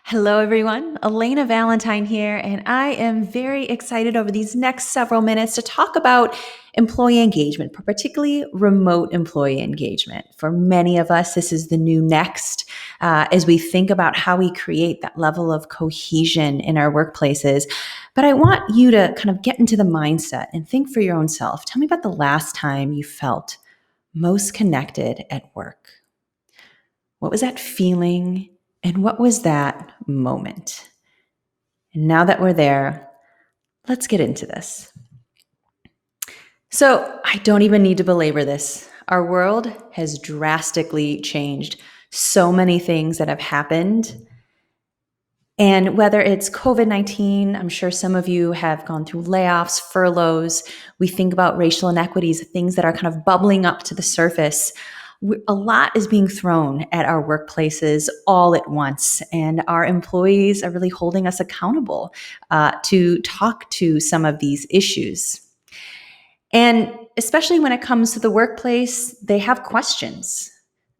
Hello, everyone. Elena Valentine here, and I am very excited over these next several minutes to talk about employee engagement, particularly remote employee engagement. For many of us, this is the new next as we think about how we create that level of cohesion in our workplaces. But I want you to kind of get into the mindset and think for your own self. Tell me about the last time you felt most connected at work. What was that feeling? And what was that moment? And now that we're there, let's get into this. So, I don't even need to belabor this. Our world has drastically changed. So many things that have happened. And whether it's COVID-19, I'm sure some of you have gone through layoffs, furloughs. We think about racial inequities, things that are kind of bubbling up to the surface. A lot is being thrown at our workplaces all at once, and our employees are really holding us accountable to talk to some of these issues. And especially when it comes to the workplace, they have questions,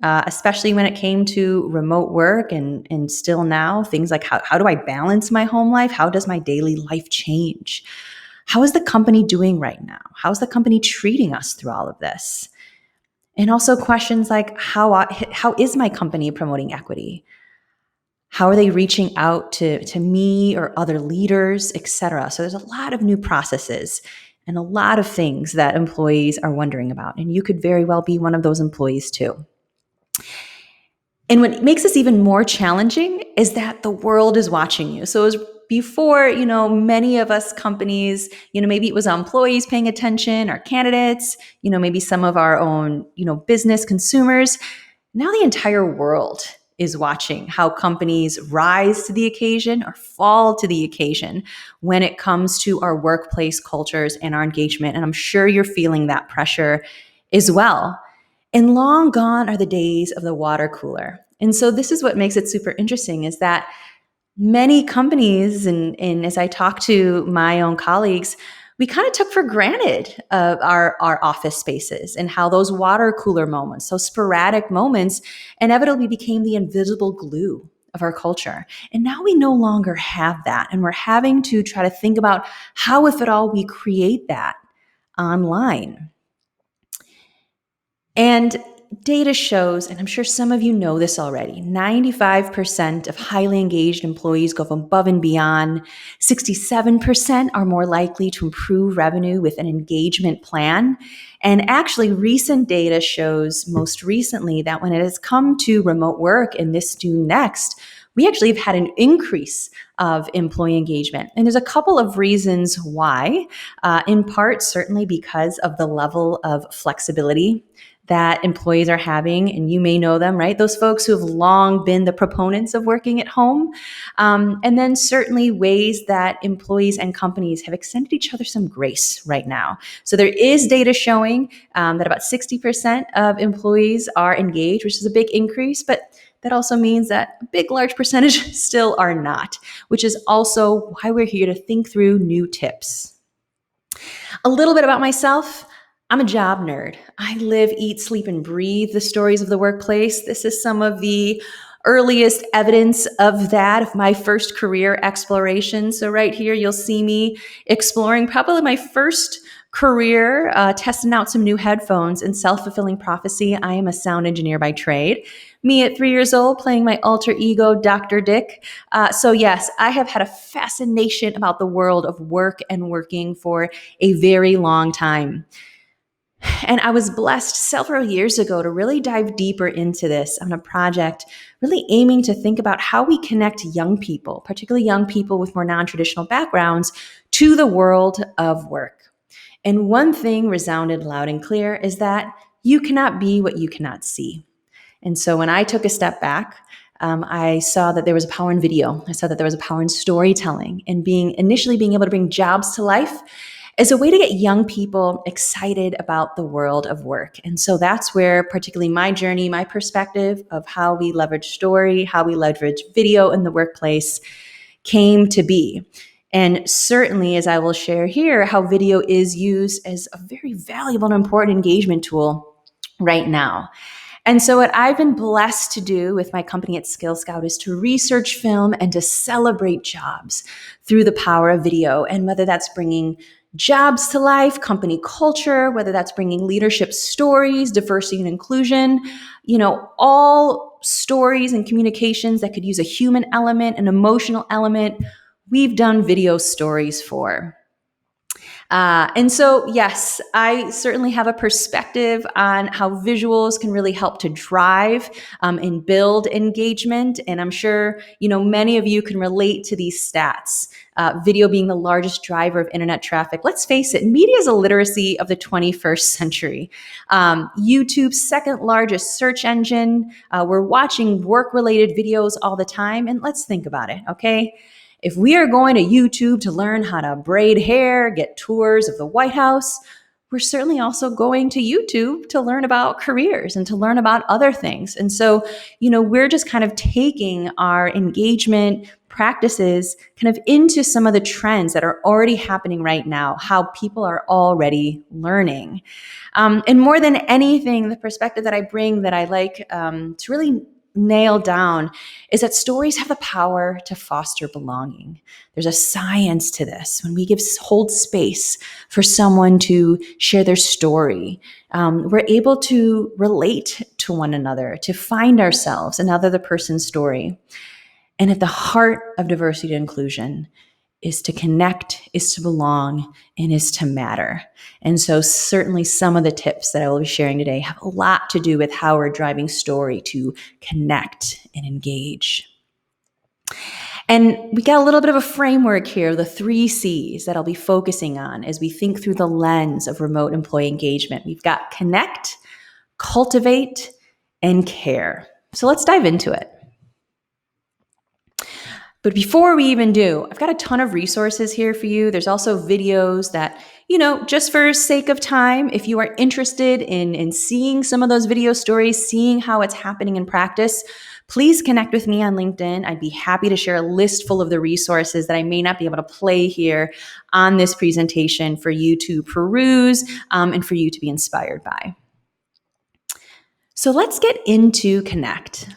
especially when it came to remote work and still now, things like how do I balance my home life? How does my daily life change? How is the company doing right now? How is the company treating us through all of this? And also questions like how is my company promoting equity? How are they reaching out to me or other leaders, et cetera? So there's a lot of new processes and a lot of things that employees are wondering about. And you could very well be one of those employees too. And what makes this even more challenging is that the world is watching you. So as before, many of us companies, maybe it was employees paying attention, our candidates, maybe some of our own, business consumers. Now the entire world is watching how companies rise to the occasion or fall to the occasion when it comes to our workplace cultures and our engagement. And I'm sure you're feeling that pressure as well. And long gone are the days of the water cooler. And so this is what makes it super interesting is that many companies, and as I talk to my own colleagues, we kind of took for granted our office spaces and how those water cooler moments, those sporadic moments, inevitably became the invisible glue of our culture. And now we no longer have that. And we're having to try to think about how, if at all, we create that online. And data shows, and I'm sure some of you know this already, 95% of highly engaged employees go above and beyond. 67% are more likely to improve revenue with an engagement plan. And actually, recent data shows most recently that when it has come to remote work and this due next, we actually have had an increase of employee engagement. And there's a couple of reasons why. In part, certainly because of the level of flexibility that employees are having, and you may know them, right? Those folks who have long been the proponents of working at home. And then certainly ways that employees and companies have extended each other some grace right now. So there is data showing that about 60% of employees are engaged, which is a big increase, but that also means that a big, large percentage still are not, which is also why we're here to think through new tips. A little bit about myself. I'm a job nerd. I live, eat, sleep, and breathe the stories of the workplace. This is some of the earliest evidence of that, of my first career exploration. So right here, you'll see me exploring probably my first career, testing out some new headphones and self-fulfilling prophecy. I am a sound engineer by trade. Me at 3 years old playing my alter ego, Dr. Dick. So yes, I have had a fascination about the world of work and working for a very long time. And I was blessed several years ago to really dive deeper into this on a project, really aiming to think about how we connect young people, particularly young people with more non-traditional backgrounds, to the world of work. And one thing resounded loud and clear is that you cannot be what you cannot see. And so when I took a step back, I saw that there was a power in video. I saw that there was a power in storytelling and initially being able to bring jobs to life as a way to get young people excited about the world of work. And so that's where particularly my journey, my perspective of how we leverage story, how we leverage video in the workplace came to be. And certainly, as I will share here, how video is used as a very valuable and important engagement tool right now. And so what I've been blessed to do with my company at Skill Scout is to research film and to celebrate jobs through the power of video. And whether that's bringing jobs to life, company culture, whether that's bringing leadership stories, diversity and inclusion, all stories and communications that could use a human element, an emotional element, we've done video stories for. And so, yes, I certainly have a perspective on how visuals can really help to drive and build engagement. And I'm sure, many of you can relate to these stats. Video being the largest driver of internet traffic. Let's face it, media is a literacy of the 21st century. YouTube's second largest search engine. We're watching work-related videos all the time. And let's think about it, okay? If we are going to YouTube to learn how to braid hair, get tours of the White House, we're certainly also going to YouTube to learn about careers and to learn about other things. And so, we're just kind of taking our engagement practices kind of into some of the trends that are already happening right now, how people are already learning. And more than anything, the perspective that I bring that I like to really nail down is that stories have the power to foster belonging. There's a science to this. When we hold space for someone to share their story, we're able to relate to one another, to find ourselves in another person's story. And at the heart of diversity and inclusion is to connect, is to belong, and is to matter. And so certainly some of the tips that I will be sharing today have a lot to do with how we're driving story to connect and engage. And we got a little bit of a framework here, the 3 C's that I'll be focusing on as we think through the lens of remote employee engagement. We've got connect, cultivate, and care. So let's dive into it. But before we even do, I've got a ton of resources here for you. There's also videos that, just for sake of time, if you are interested in seeing some of those video stories, seeing how it's happening in practice, please connect with me on LinkedIn. I'd be happy to share a list full of the resources that I may not be able to play here on this presentation for you to peruse and for you to be inspired by. So let's get into Connect.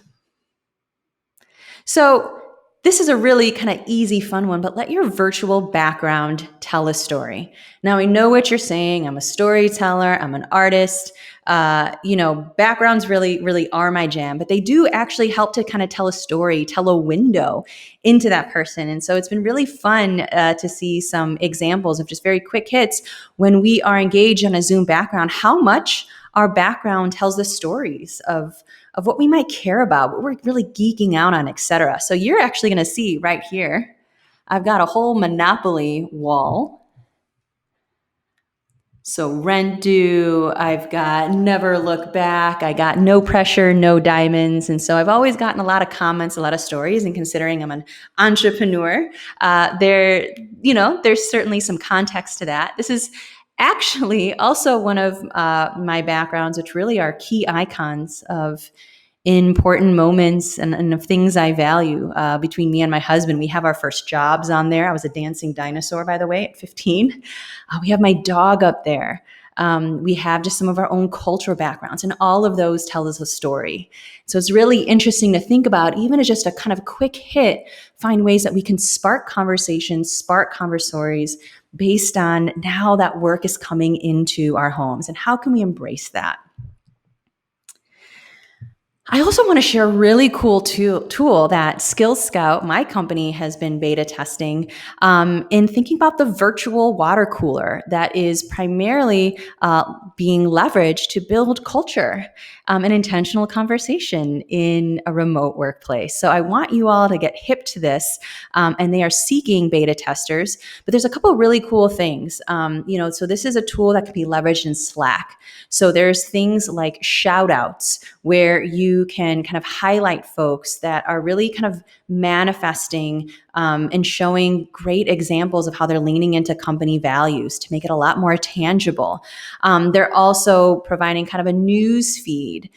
So this is a really kind of easy, fun one, but let your virtual background tell a story. Now, I know what you're saying. I'm a storyteller. I'm an artist. Backgrounds really, really are my jam, but they do actually help to kind of tell a story, tell a window into that person. And so it's been really fun to see some examples of just very quick hits when we are engaged in a Zoom background, how much our background tells the stories of what we might care about, what we're really geeking out on, etc. So you're actually going to see right here, I've got a whole Monopoly wall. So rent due, I've got never look back, I got no pressure, no diamonds. And so I've always gotten a lot of comments, a lot of stories, and considering I'm an entrepreneur, there's certainly some context to that. This is actually also one of my backgrounds, which really are key icons of important moments and of things I value between me and my husband. We have our first jobs on there. I was a dancing dinosaur, by the way, at 15. We have my dog up there. We have just some of our own cultural backgrounds, and all of those tell us a story. So it's really interesting to think about, even as just a kind of quick hit, find ways that we can spark conversations, spark conversaries based on now that work is coming into our homes, and how can we embrace that? I also want to share a really cool tool that Skill Scout, my company, has been beta testing in thinking about the virtual water cooler that is primarily being leveraged to build culture and intentional conversation in a remote workplace. So I want you all to get hip to this, and they are seeking beta testers. But there's a couple of really cool things. So this is a tool that can be leveraged in Slack. So there's things like shout outs where you can kind of highlight folks that are really kind of manifesting and showing great examples of how they're leaning into company values to make it a lot more tangible. They're also providing kind of a news feed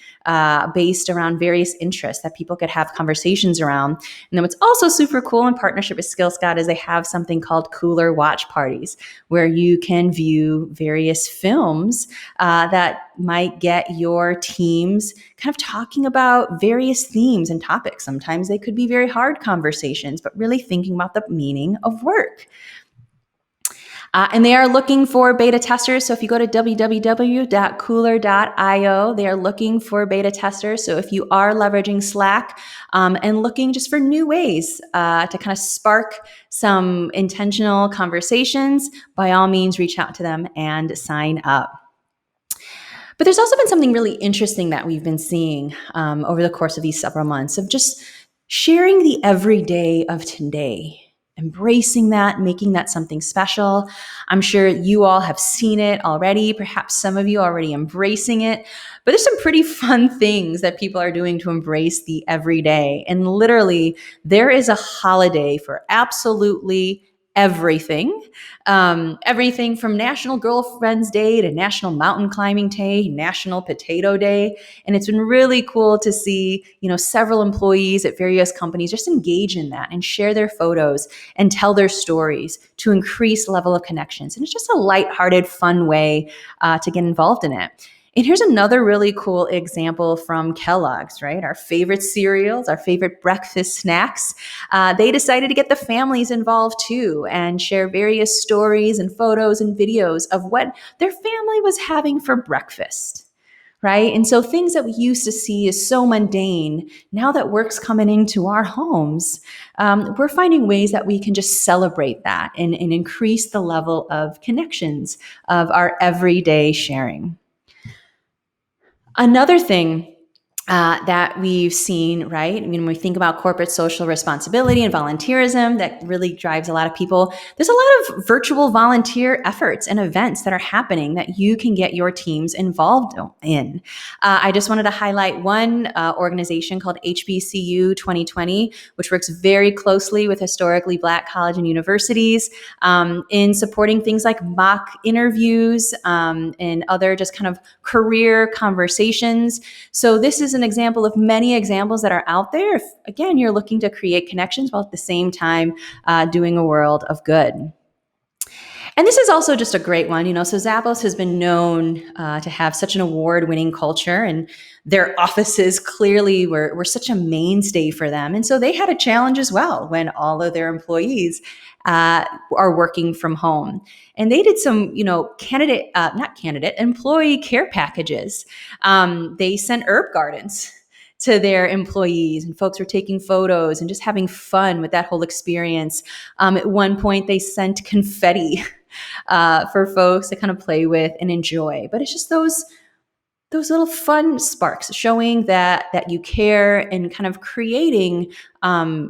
based around various interests that people could have conversations around. And then what's also super cool in partnership with Skill Scout is they have something called Cooler Watch Parties, where you can view various films that might get your teams kind of talking about various themes and topics. Sometimes they could be very hard conversations, but really thinking about the meaning of work. And they are looking for beta testers. So if you go to www.cooler.io, they are looking for beta testers. So if you are leveraging Slack and looking just for new ways to kind of spark some intentional conversations, by all means, reach out to them and sign up. But there's also been something really interesting that we've been seeing over the course of these several months of just sharing the everyday of today, embracing that, making that something special. I'm sure you all have seen it already. Perhaps some of you are already embracing it. But there's some pretty fun things that people are doing to embrace the everyday. And literally, there is a holiday for absolutely everything. Everything from National Girlfriend's Day to National Mountain Climbing Day, National Potato Day. And it's been really cool to see, several employees at various companies just engage in that and share their photos and tell their stories to increase level of connections. And it's just a lighthearted, fun way to get involved in it. And here's another really cool example from Kellogg's, right? Our favorite cereals, our favorite breakfast snacks. They decided to get the families involved too and share various stories and photos and videos of what their family was having for breakfast, right? And so things that we used to see as so mundane, now that work's coming into our homes, we're finding ways that we can just celebrate that and increase the level of connections of our everyday sharing. Another thing that we've seen, right? When we think about corporate social responsibility and volunteerism, that really drives a lot of people. There's a lot of virtual volunteer efforts and events that are happening that you can get your teams involved in. I just wanted to highlight one organization called HBCU 2020, which works very closely with historically Black college and universities in supporting things like mock interviews and other just kind of career conversations. So this is an example of many examples that are out there. If, again, you're looking to create connections while at the same time doing a world of good. And this is also just a great one, so Zappos has been known to have such an award-winning culture, and their offices clearly were such a mainstay for them. And so they had a challenge as well when all of their employees are working from home. And they did some, employee care packages. They sent herb gardens to their employees, and folks were taking photos and just having fun with that whole experience. At one point, they sent confetti for folks to kind of play with and enjoy. But it's just those little fun sparks showing that you care and kind of creating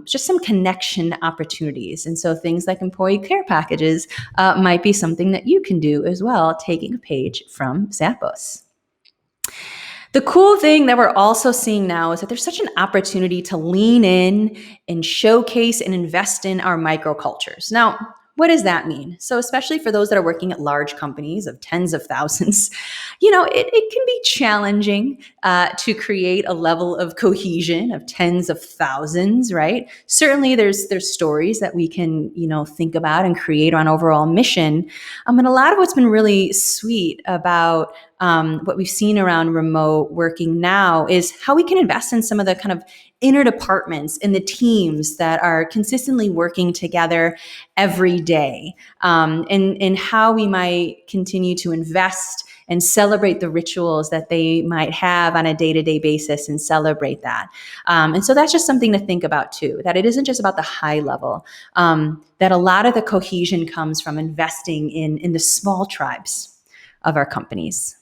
just some connection opportunities. And so things like employee care packages might be something that you can do as well, taking a page from Zappos. The cool thing that we're also seeing now is that there's such an opportunity to lean in and showcase and invest in our microcultures. Now, what does that mean? So especially for those that are working at large companies of tens of thousands, it can be challenging to create a level of cohesion of tens of thousands, right? Certainly there's stories that we can, think about and create on overall mission. And a lot of what's been really sweet about what we've seen around remote working now is how we can invest in some of the kind of inner departments and the teams that are consistently working together every day, and how we might continue to invest and celebrate the rituals that they might have on a day-to-day basis and celebrate that. And so that's just something to think about too, that it isn't just about the high level, that a lot of the cohesion comes from investing in the small tribes of our companies.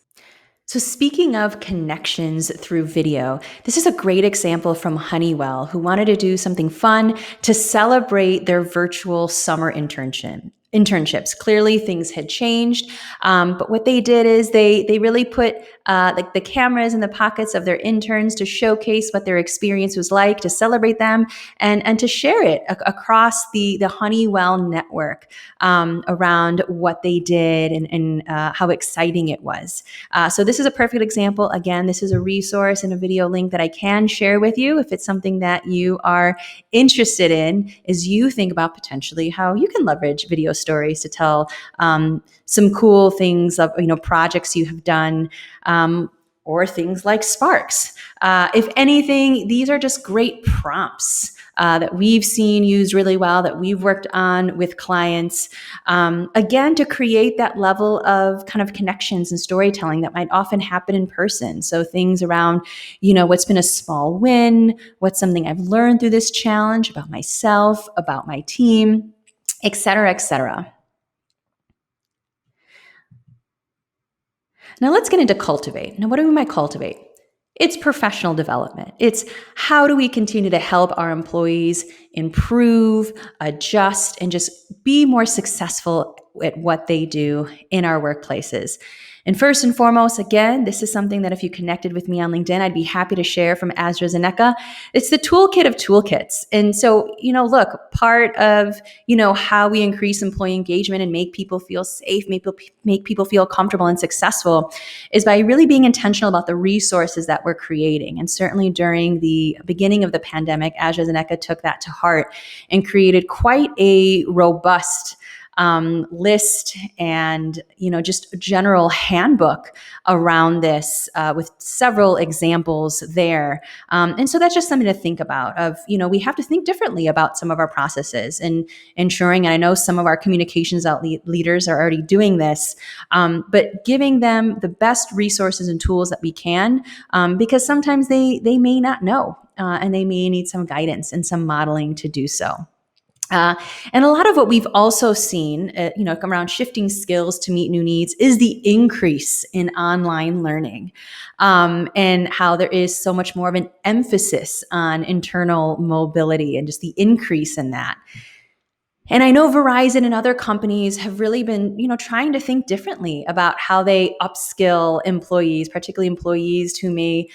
So speaking of connections through video, this is a great example from Honeywell, who wanted to do something fun to celebrate their virtual summer internship. internships. Clearly, things had changed, but what they did is they really put like the cameras in the pockets of their interns to showcase what their experience was like, to celebrate them, and to share it across the Honeywell network around what they did and how exciting it was. So this is a perfect example. Again, this is a resource and a video link that I can share with you if it's something that you are interested in, as you think about potentially how you can leverage video stories to tell some cool things of projects you have done, or things like sparks. If anything, these are just great prompts that we've seen used really well, that we've worked on with clients, again, to create that level of kind of connections and storytelling that might often happen in person. So things around, what's been a small win, what's something I've learned through this challenge about myself, about my team, et cetera, et cetera. Now let's get into Cultivate. Now, what do we mean by Cultivate? It's professional development. It's how do we continue to help our employees improve, adjust, and just be more successful at what they do in our workplaces. And first and foremost, again, this is something that if you connected with me on LinkedIn, I'd be happy to share from AstraZeneca. It's the toolkit of toolkits. And so, look, part of, how we increase employee engagement and make people feel safe, make people feel comfortable and successful is by really being intentional about the resources that we're creating. And certainly during the beginning of the pandemic, AstraZeneca took that to heart and created quite a robust list and, just a general handbook around this with several examples there. And so that's just something to think about of, we have to think differently about some of our processes and ensuring, and I know some of our communications leaders are already doing this, but giving them the best resources and tools that we can, because sometimes they may not know and they may need some guidance and some modeling to do so. And a lot of what we've also seen, around shifting skills to meet new needs is the increase in online learning, and how there is so much more of an emphasis on internal mobility and just the increase in that. And I know Verizon and other companies have really been, trying to think differently about how they upskill employees, particularly employees who may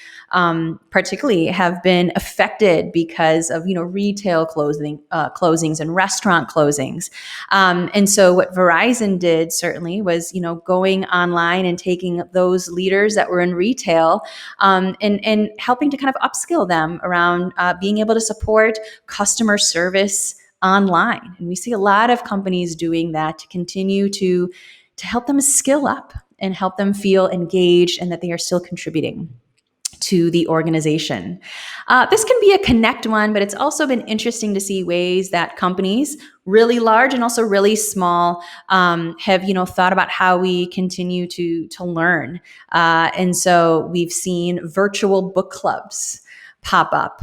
particularly have been affected because of, retail closings and restaurant closings. And so what Verizon did certainly was, going online and taking those leaders that were in retail and helping to kind of upskill them around being able to support customer service online. And we see a lot of companies doing that to continue to help them skill up and help them feel engaged and that they are still contributing to the organization. This can be a connect one, but it's also been interesting to see ways that companies, really large and also really small, have thought about how we continue to learn. And so we've seen virtual book clubs pop up.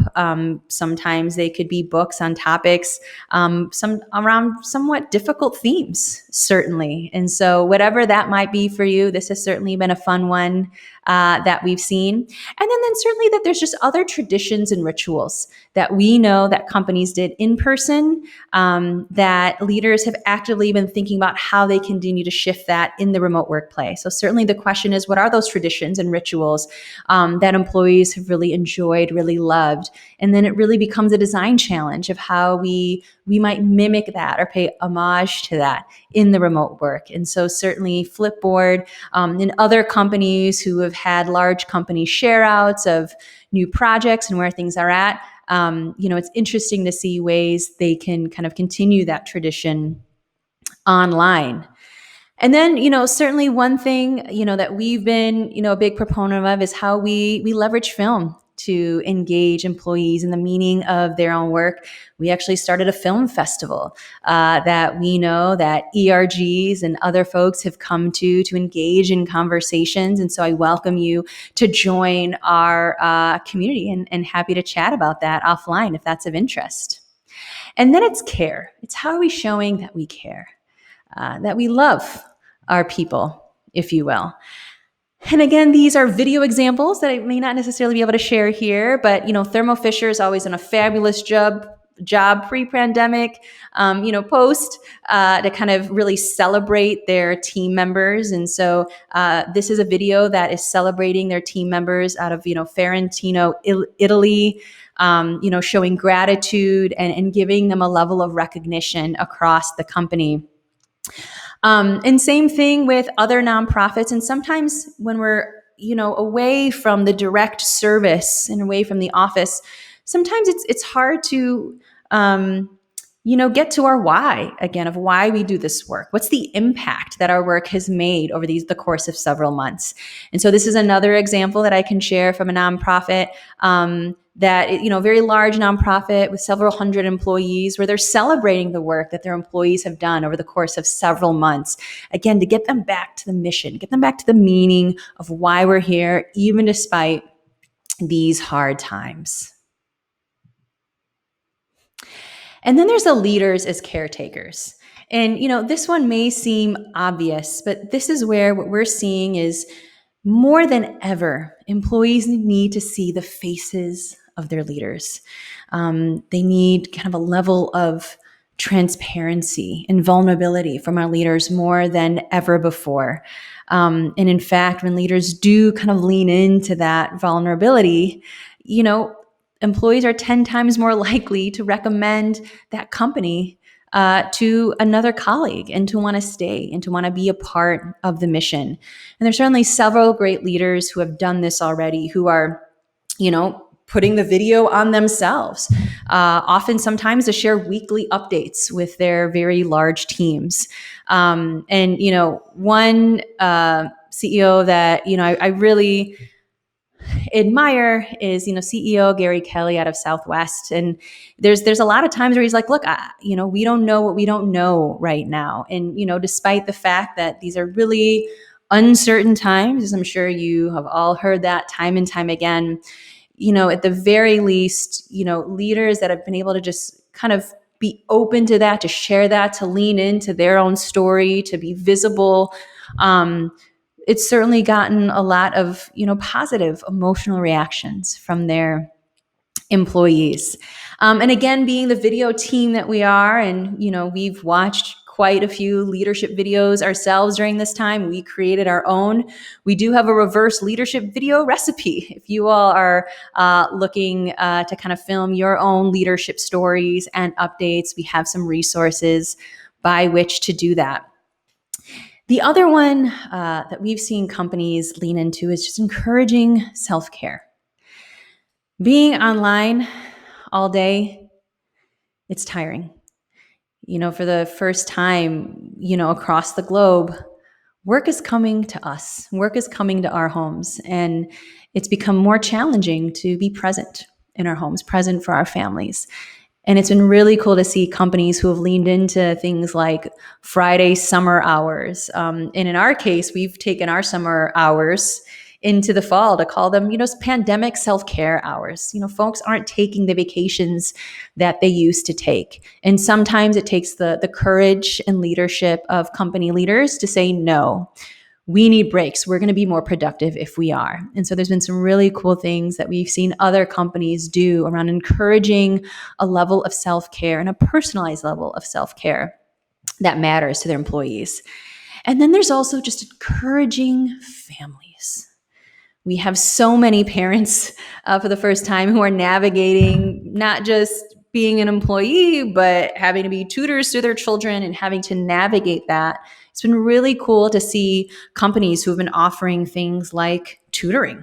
Sometimes they could be books on topics, some around somewhat difficult themes, certainly. And so whatever that might be for you, this has certainly been a fun one that we've seen. And then certainly that there's just other traditions and rituals that we know that companies did in person, that leaders have actively been thinking about how they continue to shift that in the remote workplace. So certainly the question is, what are those traditions and rituals that employees have really enjoyed, really loved? And then it really becomes a design challenge of how we might mimic that or pay homage to that in the remote work. And so certainly Flipboard and other companies who have had large company share outs of new projects and where things are at, it's interesting to see ways they can kind of continue that tradition online. And then, certainly one thing, that we've been, a big proponent of is how we leverage film to engage employees in the meaning of their own work. We actually started a film festival that we know that ERGs and other folks have come to engage in conversations. And so I welcome you to join our community and happy to chat about that offline if that's of interest. And then it's care. It's how are we showing that we care, that we love our people, if you will. And again, these are video examples that I may not necessarily be able to share here, but Thermo Fisher has always done a fabulous job job pre-pandemic, post to kind of really celebrate their team members. And so this is a video that is celebrating their team members out of, Ferentino, Italy, showing gratitude and giving them a level of recognition across the company. And same thing with other nonprofits. And sometimes when we're, away from the direct service and away from the office, sometimes it's hard to, get to our why again of why we do this work. What's the impact that our work has made over the course of several months? And so this is another example that I can share from a nonprofit that, very large nonprofit with several hundred employees, where they're celebrating the work that their employees have done over the course of several months. Again, to get them back to the mission, get them back to the meaning of why we're here, even despite these hard times. And then there's the leaders as caretakers. And, this one may seem obvious, but this is where what we're seeing is more than ever, employees need to see the faces of their leaders. They need kind of a level of transparency and vulnerability from our leaders more than ever before. And in fact, when leaders do kind of lean into that vulnerability, employees are 10 times more likely to recommend that company to another colleague and to want to stay and to want to be a part of the mission. And there's certainly several great leaders who have done this already, who are, putting the video on themselves, often sometimes to share weekly updates with their very large teams. And, one CEO that, I really admire is, CEO Gary Kelly out of Southwest. And there's a lot of times where he's like, look, we don't know what we don't know right now. And, despite the fact that these are really uncertain times, as I'm sure you have all heard that time and time again, at the very least, leaders that have been able to just kind of be open to that, to share that, to lean into their own story, to be visible, it's certainly gotten a lot of, positive emotional reactions from their employees. And again, being the video team that we are, and, we've watched quite a few leadership videos ourselves during this time. We created our own. We do have a reverse leadership video recipe. If you all are looking to kind of film your own leadership stories and updates, we have some resources by which to do that. The other one that we've seen companies lean into is just encouraging self-care. Being online all day, it's tiring. For the first time, across the globe, work is coming to us. Work is coming to our homes. And it's become more challenging to be present in our homes, present for our families. And it's been really cool to see companies who have leaned into things like Friday summer hours. And in our case, we've taken our summer hours into the fall to call them, pandemic self-care hours. Folks aren't taking the vacations that they used to take. And sometimes it takes the courage and leadership of company leaders to say, no, we need breaks. We're going to be more productive if we are. And so there's been some really cool things that we've seen other companies do around encouraging a level of self-care and a personalized level of self-care that matters to their employees. And then there's also just encouraging families. We have so many parents for the first time who are navigating not just being an employee, but having to be tutors to their children and having to navigate that. It's been really cool to see companies who have been offering things like tutoring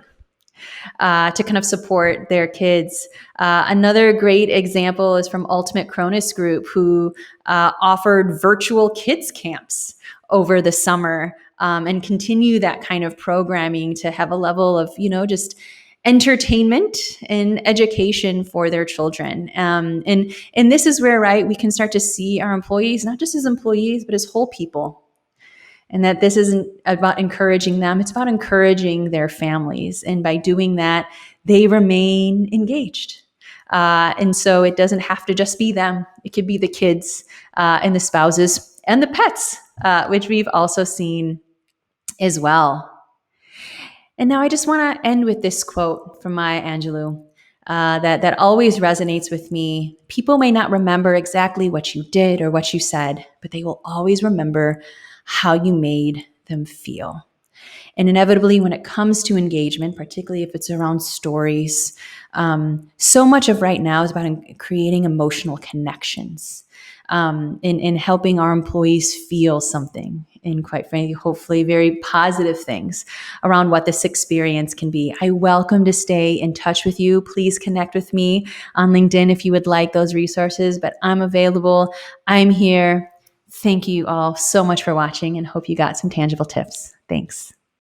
to kind of support their kids. Another great example is from Ultimate Cronus Group, who offered virtual kids camps over the summer and continue that kind of programming to have a level of, just entertainment and education for their children. And this is where, right, we can start to see our employees, not just as employees, but as whole people. And that this isn't about encouraging them, it's about encouraging their families. And by doing that, they remain engaged. And so it doesn't have to just be them. It could be the kids and the spouses and the pets, which we've also seen as well. And now I just want to end with this quote from Maya Angelou. that always resonates with me. People may not remember exactly what you did or what you said, but they will always remember how you made them feel. And inevitably, when it comes to engagement, particularly if it's around stories, so much of right now is about creating emotional connections, in helping our employees feel something, and quite frankly, hopefully, very positive things around what this experience can be. I welcome to stay in touch with you. Please connect with me on LinkedIn if you would like those resources, but I'm available. I'm here. Thank you all so much for watching and hope you got some tangible tips. Thanks.